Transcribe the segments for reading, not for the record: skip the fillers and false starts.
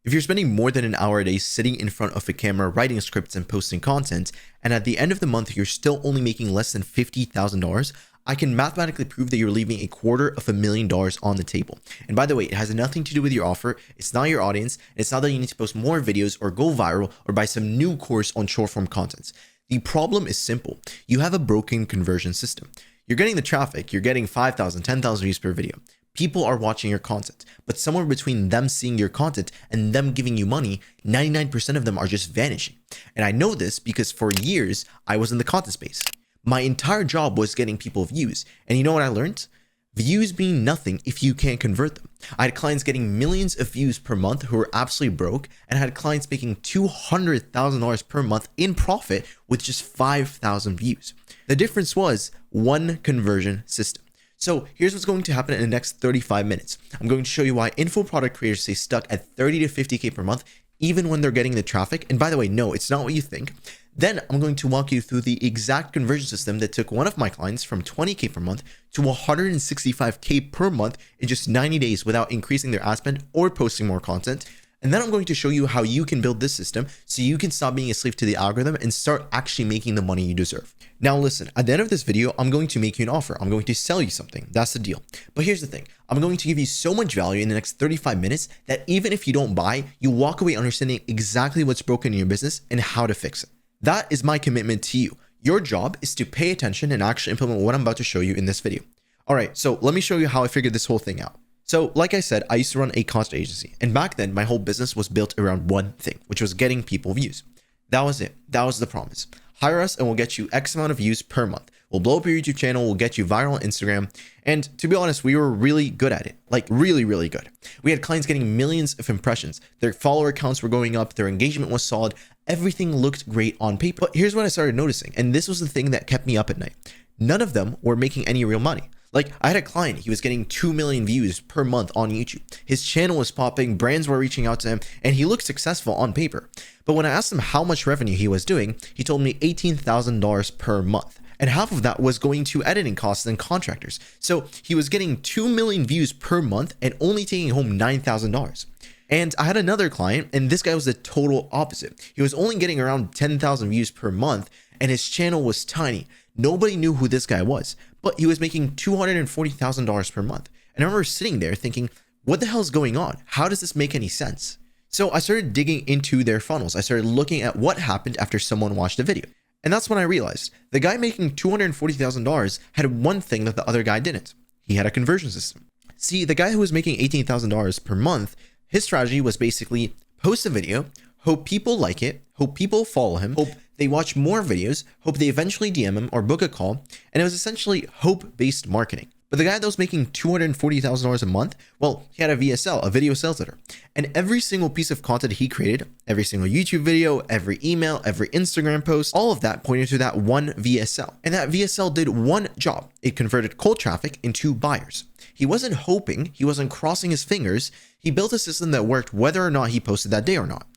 If you're spending more than an hour a day sitting in front of a camera, writing scripts and posting content, and at the end of the month, you're still only making less than $50,000, I can mathematically prove that you're leaving $250,000 on the table. And by the way, it has nothing to do with your offer. It's not your audience. And it's not that you need to post more videos or go viral or buy some new course on short form content. The problem is simple. You have a broken conversion system. You're getting the traffic. You're getting 5,000, 10,000 views per video. People are watching your content, but somewhere between them seeing your content and them giving you money, 99% of them are just vanishing. And I know this because for years, I was in the content space. My entire job was getting people views. And you know what I learned? Views mean nothing if you can't convert them. I had clients getting millions of views per month who were absolutely broke, and I had clients making $200,000 per month in profit with just 5,000 views. The difference was one conversion system. So here's what's going to happen in the next 35 minutes. I'm going to show you why info product creators stay stuck at 30 to 50K per month, even when they're getting the traffic. And by the way, no, it's not what you think. Then I'm going to walk you through the exact conversion system that took one of my clients from 20K per month to 165K per month in just 90 days without increasing their ad spend or posting more content. And then I'm going to show you how you can build this system so you can stop being a slave to the algorithm and start actually making the money you deserve. Now listen, at the end of this video, I'm going to make you an offer. I'm going to sell you something. That's the deal. But here's the thing. I'm going to give you so much value in the next 35 minutes that even if you don't buy, you walk away understanding exactly what's broken in your business and how to fix it. That is my commitment to you. Your job is to pay attention and actually implement what I'm about to show you in this video. All right, so let me show you how I figured this whole thing out. So like I said, I used to run a content agency, and back then my whole business was built around one thing, which was getting people views. That was it. That was the promise. Hire us and we'll get you X amount of views per month. We'll blow up your YouTube channel. We'll get you viral on Instagram. And to be honest, we were really good at it. Like really, really good. We had clients getting millions of impressions. Their follower counts were going up. Their engagement was solid. Everything looked great on paper. But here's what I started noticing. And this was the thing that kept me up at night. None of them were making any real money. Like I had a client, he was getting 2 million views per month on YouTube. His channel was popping, brands were reaching out to him, and he looked successful on paper. But when I asked him how much revenue he was doing, he told me $18,000 per month. And half of that was going to editing costs and contractors. So he was getting 2 million views per month and only taking home $9,000. And I had another client, and this guy was the total opposite. He was only getting around 10,000 views per month, and his channel was tiny. Nobody knew who this guy was, but he was making $240,000 per month. And I remember sitting there thinking, what the hell is going on? How does this make any sense? So I started digging into their funnels. I started looking at what happened after someone watched a video. And that's when I realized the guy making $240,000 had one thing that the other guy didn't. He had a conversion system. See, the guy who was making $18,000 per month, his strategy was basically post a video, hope people like it, hope people follow him, hope they watch more videos, hope they eventually DM him or book a call, and it was essentially hope-based marketing. But the guy that was making $240,000 a month, well, he had a VSL, a video sales letter. And every single piece of content he created, every single YouTube video, every email, every Instagram post, all of that pointed to that one VSL. And that VSL did one job. It converted cold traffic into buyers. He wasn't hoping, he wasn't crossing his fingers. He built a system that worked whether or not he posted that day or not.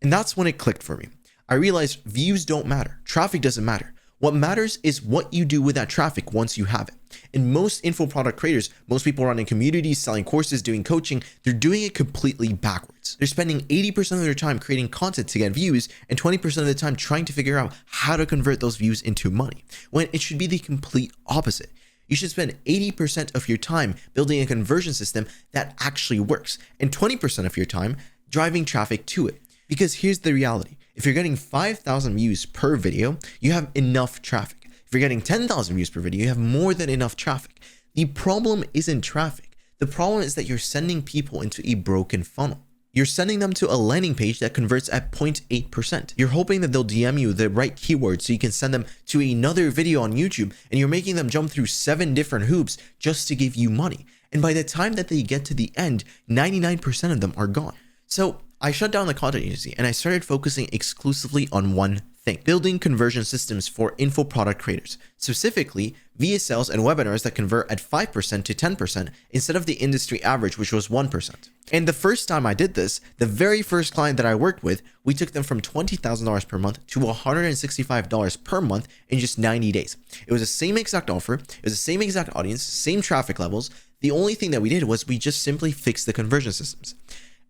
And that's when it clicked for me. I realized views don't matter. Traffic doesn't matter. What matters is what you do with that traffic once you have it. And most info product creators, most people running communities, selling courses, doing coaching, they're doing it completely backwards. They're spending 80% of their time creating content to get views and 20% of the time trying to figure out how to convert those views into money, when it should be the complete opposite. You should spend 80% of your time building a conversion system that actually works and 20% of your time driving traffic to it. Because here's the reality. If you're getting 5,000 views per video, you have enough traffic. If you're getting 10,000 views per video, you have more than enough traffic. The problem isn't traffic. The problem is that you're sending people into a broken funnel. You're sending them to a landing page that converts at 0.8%. You're hoping that they'll DM you the right keywords so you can send them to another video on YouTube, and you're making them jump through 7 different hoops just to give you money. And by the time that they get to the end, 99% of them are gone. So I shut down the content agency and I started focusing exclusively on one thing: building conversion systems for info product creators, specifically VSLs and webinars that convert at 5% to 10% instead of the industry average, which was 1%. And the first time I did this, the very first client that I worked with, we took them from $20,000 per month to $165 per month in just 90 days. It was the same exact offer. It was the same exact audience, same traffic levels. The only thing that we did was we just simply fixed the conversion systems.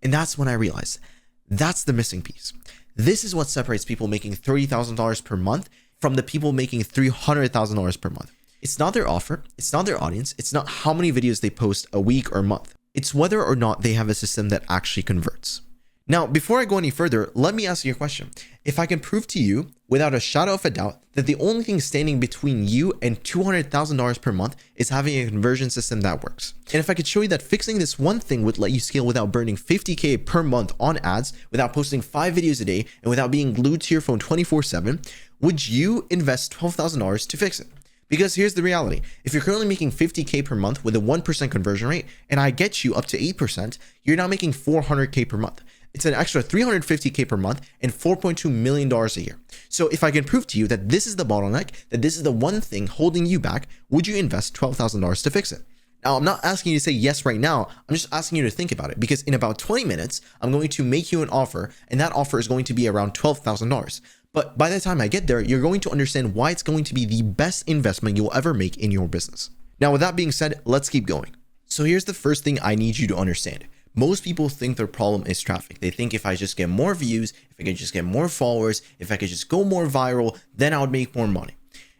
And that's when I realized That's the missing piece. This is what separates people making $30,000 per month from the people making $300,000 per month. It's not their offer, it's not their audience, it's not how many videos they post a week or month. It's whether or not they have a system that actually converts. Now, before I go any further, let me ask you a question. If I can prove to you, without a shadow of a doubt, that the only thing standing between you and $200,000 per month is having a conversion system that works. And if I could show you that fixing this one thing would let you scale without burning $50K per month on ads, without posting 5 videos a day, and without being glued to your phone 24/7, would you invest $12,000 to fix it? Because here's the reality. If you're currently making $50K per month with a 1% conversion rate, and I get you up to 8%, you're now making $400K per month. It's an extra $350K per month and $4.2 million a year. So if I can prove to you that this is the bottleneck, that this is the one thing holding you back, would you invest $12,000 to fix it? Now, I'm not asking you to say yes right now. I'm just asking you to think about it, because in about 20 minutes, I'm going to make you an offer, and that offer is going to be around $12,000. But by the time I get there, you're going to understand why it's going to be the best investment you'll ever make in your business. Now, with that being said, let's keep going. So here's the first thing I need you to understand. Most people think their problem is traffic. They think if I just get more views, if I could just get more followers, if I could just go more viral, then I would make more money.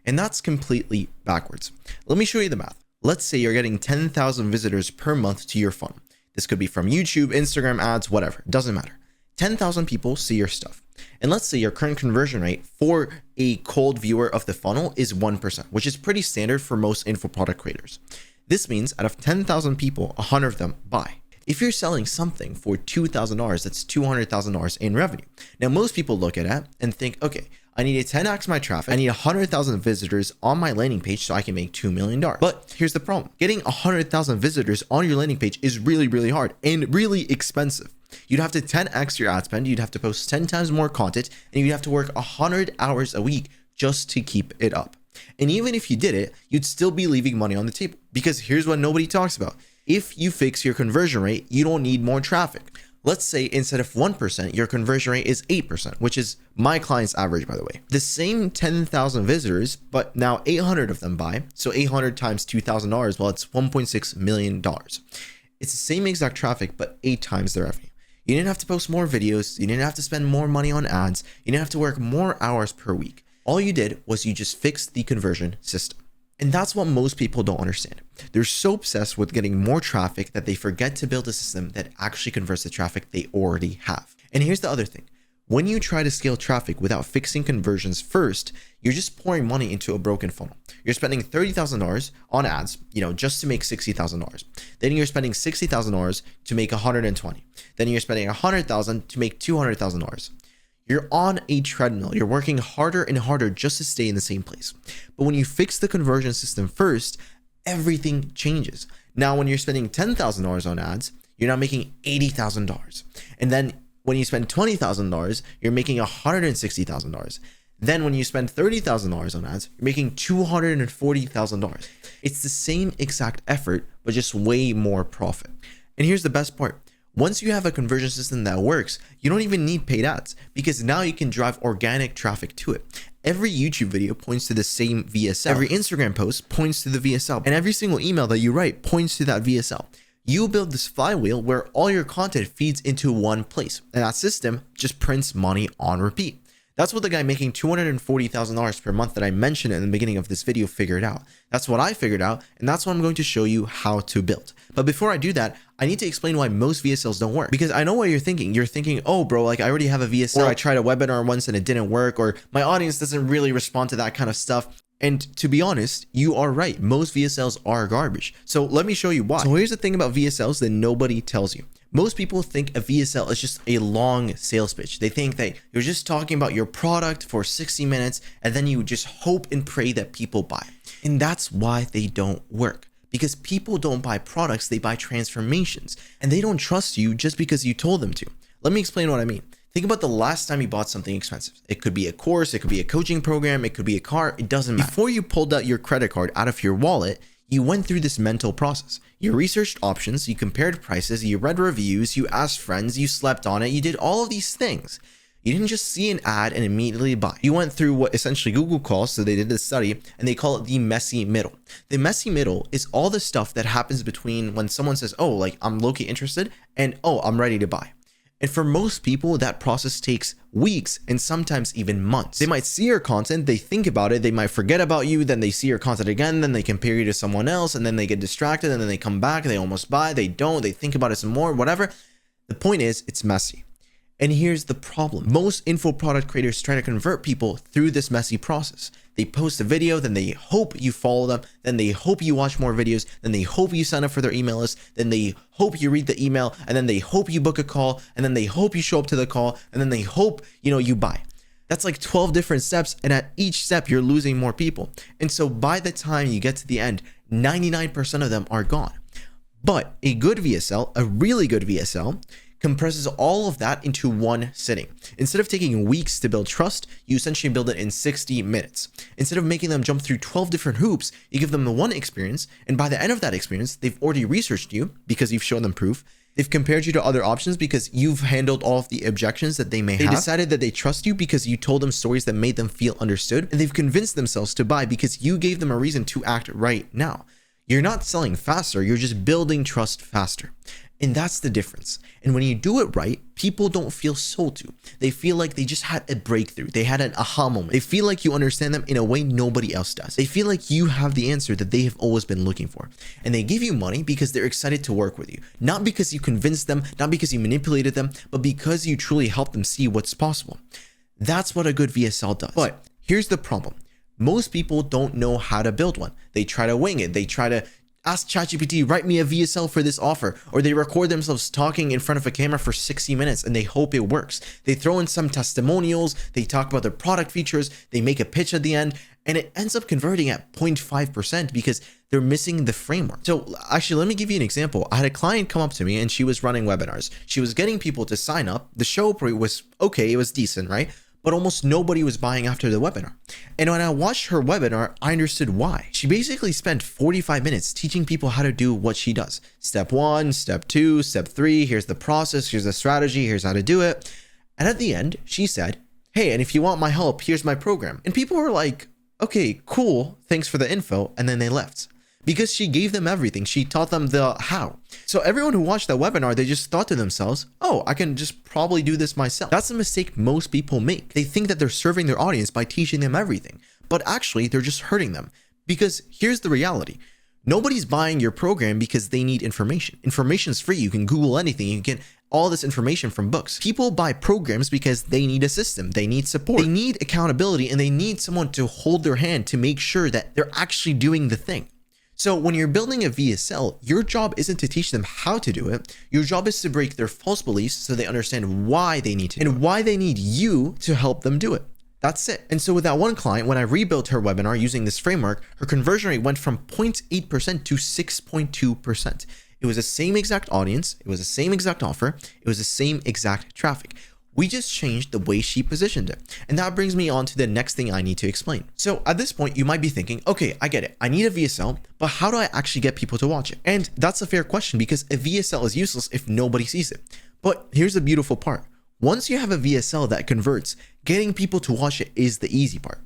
And that's completely backwards. Let me show you the math. Let's say you're getting 10,000 visitors per month to your funnel. This could be from YouTube, Instagram ads, whatever, doesn't matter. 10,000 people see your stuff. And let's say your current conversion rate for a cold viewer of the funnel is 1%, which is pretty standard for most info product creators. This means out of 10,000 people, 100 of them buy. If you're selling something for $2,000, that's $200,000 in revenue. Now, most people look at it and think, okay, I need to 10x my traffic. I need 100,000 visitors on my landing page so I can make $2 million. But here's the problem. Getting 100,000 visitors on your landing page is really, really hard and really expensive. You'd have to 10x your ad spend. You'd have to post 10 times more content, and you'd have to work 100 hours a week just to keep it up. And even if you did it, you'd still be leaving money on the table, because here's what nobody talks about. If you fix your conversion rate, you don't need more traffic. Let's say instead of 1%, your conversion rate is 8%, which is my client's average, by the way. The same 10,000 visitors, but now 800 of them buy. So 800 times $2,000, well, it's $1.6 million. It's the same exact traffic, but 8 times the revenue. You didn't have to post more videos. You didn't have to spend more money on ads. You didn't have to work more hours per week. All you did was you just fixed the conversion system. And that's what most people don't understand. They're so obsessed with getting more traffic that they forget to build a system that actually converts the traffic they already have. And here's the other thing. When you try to scale traffic without fixing conversions first, you're just pouring money into a broken funnel. You're spending $30,000 on ads, just to make $60,000. Then you're spending $60,000 to make $120,000. Then you're spending $100,000 to make $200,000. You're on a treadmill. You're working harder and harder just to stay in the same place. But when you fix the conversion system first, everything changes. Now, when you're spending $10,000 on ads, you're now making $80,000. And then when you spend $20,000, you're making $160,000. Then when you spend $30,000 on ads, you're making $240,000. It's the same exact effort, but just way more profit. And here's the best part. Once you have a conversion system that works, you don't even need paid ads, because now you can drive organic traffic to it. Every YouTube video points to the same VSL. Every Instagram post points to the VSL. And every single email that you write points to that VSL. You build this flywheel where all your content feeds into one place, and that system just prints money on repeat. That's what the guy making $240,000 per month that I mentioned in the beginning of this video figured out. That's what I figured out, and that's what I'm going to show you how to build. But before I do that, I need to explain why most VSLs don't work. Because I know what you're thinking. You're thinking, oh bro, like I already have a VSL, or I tried a webinar once and it didn't work, or my audience doesn't really respond to that kind of stuff. And to be honest, you are right. Most VSLs are garbage. So let me show you why. So here's the thing about VSLs that nobody tells you. Most people think a VSL is just a long sales pitch. They think that you're just talking about your product for 60 minutes and then you just hope and pray that people buy. And that's why they don't work. Because people don't buy products, they buy transformations. And they don't trust you just because you told them to. Let me explain what I mean. Think about the last time you bought something expensive. It could be a course, it could be a coaching program, it could be a car, it doesn't matter. Before you pulled out your credit card out of your wallet, you went through this mental process. You researched options, you compared prices, you read reviews, you asked friends, you slept on it, you did all of these things. You didn't just see an ad and immediately buy. You went through what essentially Google calls, so they did this study, and they call it the messy middle. The messy middle is all the stuff that happens between when someone says, oh, like I'm low-key interested, and oh, I'm ready to buy. And for most people, that process takes weeks and sometimes even months. They might see your content, they think about it, they might forget about you, then they see your content again, then they compare you to someone else, and then they get distracted, and then they come back, they almost buy, they don't, they think about it some more, whatever. The point is, it's messy. And here's the problem. Most info product creators try to convert people through this messy process. They post a video, then they hope you follow them, then they hope you watch more videos, then they hope you sign up for their email list, then they hope you read the email, and then they hope you book a call, and then they hope you show up to the call, and then they hope, you buy. That's like 12 different steps, and at each step, you're losing more people. And so by the time you get to the end, 99% of them are gone. But a good VSL, a really good VSL, compresses all of that into one sitting. Instead of taking weeks to build trust, you essentially build it in 60 minutes. Instead of making them jump through 12 different hoops, you give them the one experience, and by the end of that experience, they've already researched you because you've shown them proof. They've compared you to other options because you've handled all of the objections that they may have. They decided that they trust you because you told them stories that made them feel understood, and they've convinced themselves to buy because you gave them a reason to act right now. You're not selling faster, you're just building trust faster. And that's the difference. And when you do it right, people don't feel sold to. They feel like they just had a breakthrough. They had an aha moment. They feel like you understand them in a way nobody else does. They feel like you have the answer that they have always been looking for. And they give you money because they're excited to work with you. Not because you convinced them, not because you manipulated them, but because you truly helped them see what's possible. That's what a good VSL does. But here's the problem. Most people don't know how to build one. They try to wing it. They try to ask ChatGPT, write me a VSL for this offer, or they record themselves talking in front of a camera for 60 minutes and they hope it works. They throw in some testimonials, they talk about their product features, they make a pitch at the end, and it ends up converting at 0.5% because they're missing the framework. So actually, let me give you an example. I had a client come up to me and she was running webinars. She was getting people to sign up. The show was okay, it was decent, right? But almost nobody was buying after the webinar. And when I watched her webinar, I understood why. She basically spent 45 minutes teaching people how to do what she does. Step 1, step 2, step 3, here's the process, here's the strategy, here's how to do it. And at the end, she said, hey, and if you want my help, here's my program. And people were like, okay, cool, thanks for the info. And then they left. Because she gave them everything. She taught them the how. So everyone who watched that webinar, they just thought to themselves, oh, I can just probably do this myself. That's a mistake most people make. They think that they're serving their audience by teaching them everything, but actually they're just hurting them. Because here's the reality. Nobody's buying your program because they need information. Information is free. You can Google anything. You can get all this information from books. People buy programs because they need a system. They need support. They need accountability, and they need someone to hold their hand to make sure that they're actually doing the thing. So when you're building a VSL, your job isn't to teach them how to do it. Your job is to break their false beliefs so they understand why they need to do it and why they need you to help them do it. That's it. And so with that one client, when I rebuilt her webinar using this framework, her conversion rate went from 0.8% to 6.2%. It was the same exact audience. It was the same exact offer. It was the same exact traffic. We just changed the way she positioned it. And that brings me on to the next thing I need to explain. So at this point, you might be thinking, okay, I get it. I need a VSL, but how do I actually get people to watch it? And that's a fair question because a VSL is useless if nobody sees it. But here's the beautiful part. Once you have a VSL that converts, getting people to watch it is the easy part.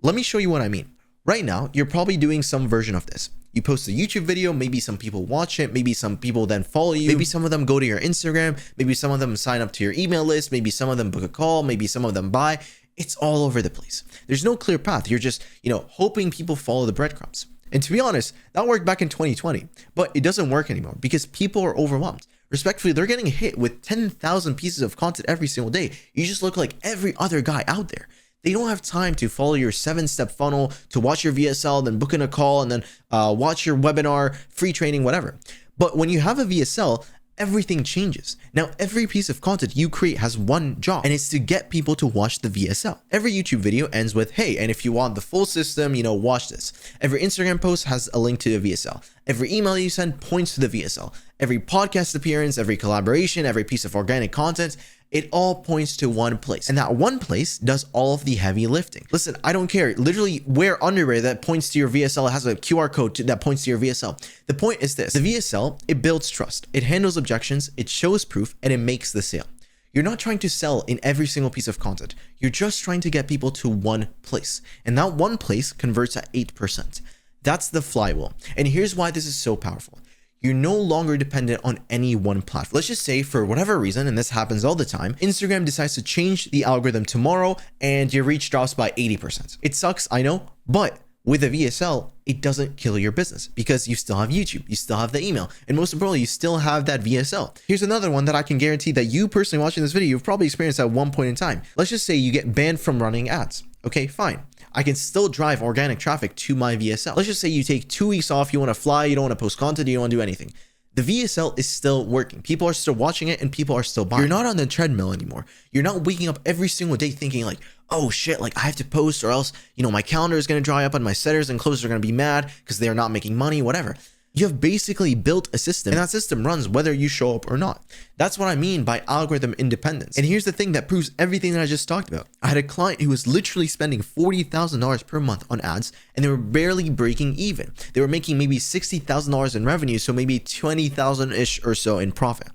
Let me show you what I mean. Right now, you're probably doing some version of this. You post a YouTube video, maybe some people watch it, maybe some people then follow you, maybe some of them go to your Instagram, maybe some of them sign up to your email list, maybe some of them book a call, maybe some of them buy. It's all over the place. There's no clear path. You're just, hoping people follow the breadcrumbs. And to be honest, that worked back in 2020, but it doesn't work anymore because people are overwhelmed. Respectfully, they're getting hit with 10,000 pieces of content every single day. You just look like every other guy out there. They don't have time to follow your 7-step funnel, to watch your VSL, then book in a call, and then watch your webinar, free training, whatever. But when you have a VSL, everything changes. Now, every piece of content you create has one job, and it's to get people to watch the VSL. Every YouTube video ends with, hey, and if you want the full system, watch this. Every Instagram post has a link to the VSL. Every email you send points to the VSL. Every podcast appearance, every collaboration, every piece of organic content, it all points to one place. And that one place does all of the heavy lifting. Listen, I don't care. Literally wear underwear that points to your VSL. It has a QR code that points to your VSL. The point is this. The VSL, it builds trust. It handles objections. It shows proof, and it makes the sale. You're not trying to sell in every single piece of content. You're just trying to get people to one place. And that one place converts at 8%. That's the flywheel. And here's why this is so powerful. You're no longer dependent on any one platform. Let's just say for whatever reason, and this happens all the time, Instagram decides to change the algorithm tomorrow and your reach drops by 80%. It sucks, I know, but with a VSL, it doesn't kill your business because you still have YouTube, you still have the email, and most importantly, you still have that VSL. Here's another one that I can guarantee that you personally watching this video, you've probably experienced at one point in time. Let's just say you get banned from running ads. Okay, fine. I can still drive organic traffic to my VSL. Let's just say you take 2 weeks off, you want to fly, you don't want to post content, you don't want to do anything. The VSL is still working. People are still watching it and people are still buying. You're not on the treadmill anymore. You're not waking up every single day thinking like, oh shit, like I have to post or else, my calendar is going to dry up and my setters and closers are going to be mad because they're not making money, whatever. You have basically built a system and that system runs whether you show up or not. That's what I mean by algorithm independence. And here's the thing that proves everything that I just talked about. I had a client who was literally spending $40,000 per month on ads and they were barely breaking even. They were making maybe $60,000 in revenue, so maybe 20,000-ish or so in profit.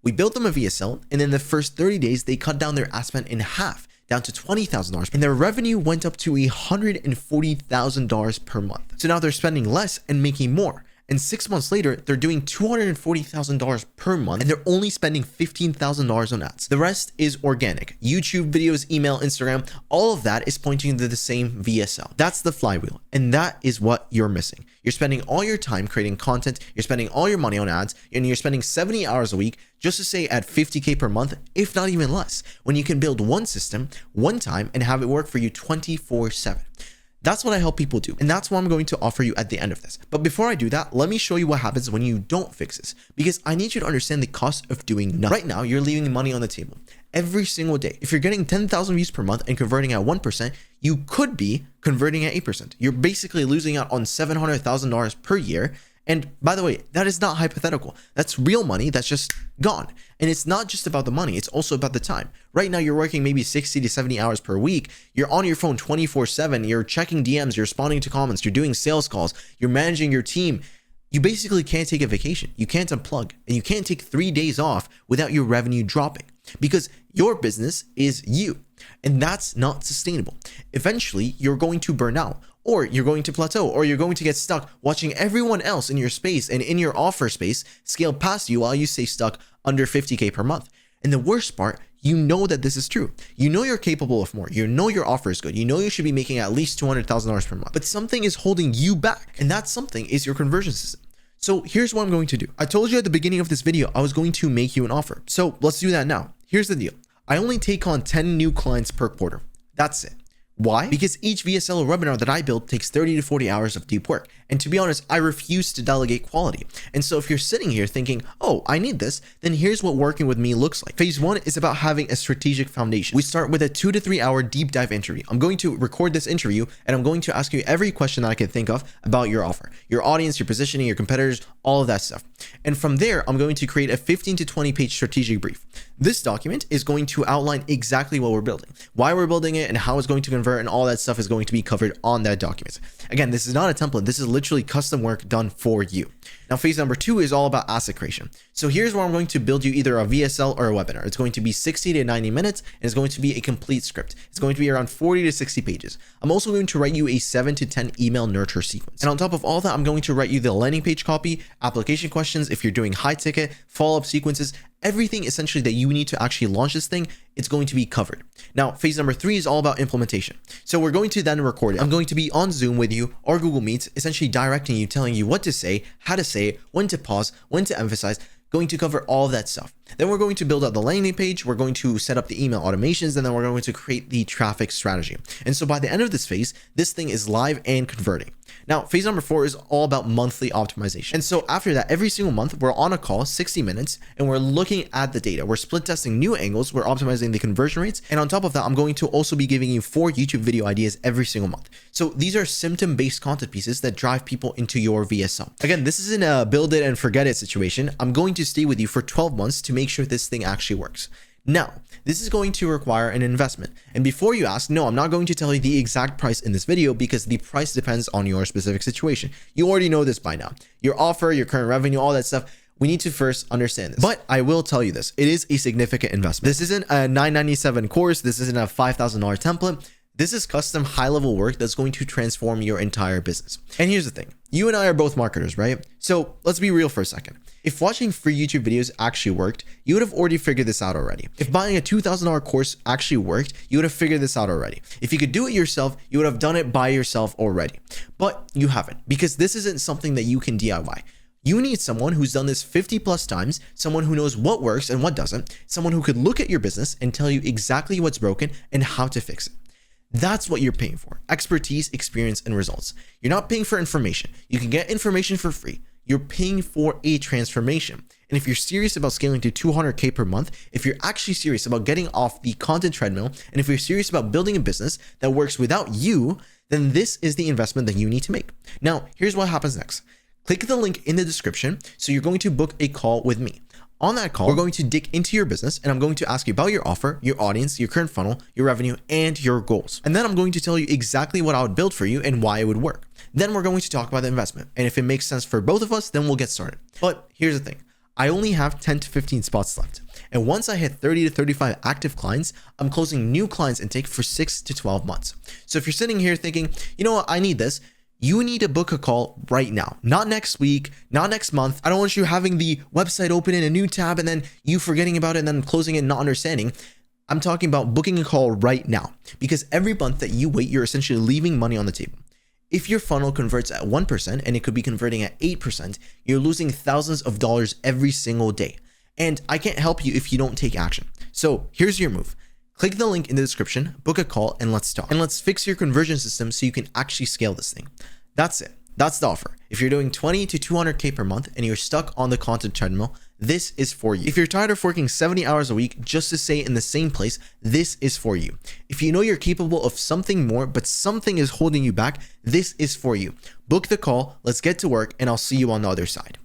We built them a VSL and in the first 30 days, they cut down their ad spend in half, down to $20,000, and their revenue went up to $140,000 per month. So now they're spending less and making more. And 6 months later, they're doing $240,000 per month and they're only spending $15,000 on ads. The rest is organic. YouTube videos, email, Instagram, all of that is pointing to the same VSL. That's the flywheel. And that is what you're missing. You're spending all your time creating content, you're spending all your money on ads, and you're spending 70 hours a week just to say at 50K per month, if not even less, when you can build one system, one time, and have it work for you 24/7. That's what I help people do, and that's what I'm going to offer you at the end of this. But before I do that, let me show you what happens when you don't fix this, because I need you to understand the cost of doing nothing. Right now, you're leaving money on the table every single day. If you're getting 10,000 views per month and converting at 1%, you could be converting at 8%. You're basically losing out on $700,000 per year. And by the way, that is not hypothetical. That's real money that's just gone. And it's not just about the money, it's also about the time. Right now, you're working maybe 60 to 70 hours per week. You're on your phone 24/7. You're checking DMs, you're responding to comments, you're doing sales calls, you're managing your team. You basically can't take a vacation. You can't unplug, and you can't take 3 days off without your revenue dropping because your business is you. And that's not sustainable. Eventually, you're going to burn out, or you're going to plateau, or you're going to get stuck watching everyone else in your space and in your offer space scale past you while you stay stuck under 50K per month. And the worst part, you know that this is true. You know you're capable of more. You know your offer is good. You know you should be making at least $200,000 per month. But something is holding you back, and that something is your conversion system. So here's what I'm going to do. I told you at the beginning of this video, I was going to make you an offer. So let's do that now. Here's the deal. I only take on 10 new clients per quarter. That's it. Why? Because each VSL or webinar that I build takes 30 to 40 hours of deep work. And to be honest, I refuse to delegate quality. And so if you're sitting here thinking, oh, I need this, then here's what working with me looks like. Phase 1 is about having a strategic foundation. We start with a 2 to 3 hour deep dive interview. I'm going to record this interview and I'm going to ask you every question that I can think of about your offer, your audience, your positioning, your competitors, all of that stuff. And from there, I'm going to create a 15 to 20 page strategic brief. This document is going to outline exactly what we're building, why we're building it, and how it's going to convert, and all that stuff is going to be covered on that document. Again, this is not a template. This is literally custom work done for you. Now, phase number 2 is all about asset creation. So here's where I'm going to build you either a VSL or a webinar. It's going to be 60 to 90 minutes, and it's going to be a complete script. It's going to be around 40 to 60 pages. I'm also going to write you a 7 to 10 email nurture sequence. And on top of all that, I'm going to write you the landing page copy, application questions, if you're doing high ticket, follow-up sequences, everything essentially that you need to actually launch this thing, it's going to be covered. Now, phase number 3 is all about implementation. So we're going to then record it. I'm going to be on Zoom with you or Google Meets, essentially directing you, telling you what to say, how to say it, when to pause, when to emphasize, going to cover all of that stuff. Then we're going to build out the landing page. We're going to set up the email automations, and then we're going to create the traffic strategy. And so by the end of this phase, this thing is live and converting. Now, phase number 4 is all about monthly optimization. And so after that, every single month, we're on a call, 60 minutes, and we're looking at the data. We're split testing new angles. We're optimizing the conversion rates. And on top of that, I'm going to also be giving you 4 YouTube video ideas every single month. So these are symptom-based content pieces that drive people into your VSL. Again, this isn't a build it and forget it situation. I'm going to stay with you for 12 months to make sure this thing actually works. Now, this is going to require an investment. And before you ask, no, I'm not going to tell you the exact price in this video because the price depends on your specific situation. You already know this by now. Your offer, your current revenue, all that stuff. We need to first understand this. But I will tell you this. It is a significant investment. This isn't a $997 course. This isn't a $5,000 template. This is custom high-level work that's going to transform your entire business. And here's the thing. You and I are both marketers, right? So let's be real for a second. If watching free YouTube videos actually worked, you would have already figured this out already. If buying a $2,000 course actually worked, you would have figured this out already. If you could do it yourself, you would have done it by yourself already. But you haven't, because this isn't something that you can DIY. You need someone who's done this 50 plus times, someone who knows what works and what doesn't, someone who could look at your business and tell you exactly what's broken and how to fix it. That's what you're paying for: expertise, experience, and results. You're not paying for information. You can get information for free. You're paying for a transformation. And if you're serious about scaling to 200K per month, if you're actually serious about getting off the content treadmill, and if you're serious about building a business that works without you, then this is the investment that you need to make. Now, here's what happens next. Click the link in the description. So you're going to book a call with me. On that call, we're going to dig into your business, and I'm going to ask you about your offer, your audience, your current funnel, your revenue, and your goals. And then I'm going to tell you exactly what I would build for you and why it would work. Then we're going to talk about the investment. And if it makes sense for both of us, then we'll get started. But here's the thing. I only have 10 to 15 spots left. And once I hit 30 to 35 active clients, I'm closing new clients intake for 6 to 12 months. So if you're sitting here thinking, you know what, I need this, you need to book a call right now, not next week, not next month. I don't want you having the website open in a new tab and then you forgetting about it and then closing it and not understanding. I'm talking about booking a call right now, because every month that you wait, you're essentially leaving money on the table. If your funnel converts at 1% and it could be converting at 8%, you're losing thousands of dollars every single day. And I can't help you if you don't take action. So here's your move. Click the link in the description, book a call, and let's talk. And let's fix your conversion system so you can actually scale this thing. That's it. That's the offer. If you're doing 20 to 200K per month and you're stuck on the content treadmill, this is for you. If you're tired of working 70 hours a week just to stay in the same place, this is for you. If you know you're capable of something more, but something is holding you back, this is for you. Book the call, let's get to work, and I'll see you on the other side.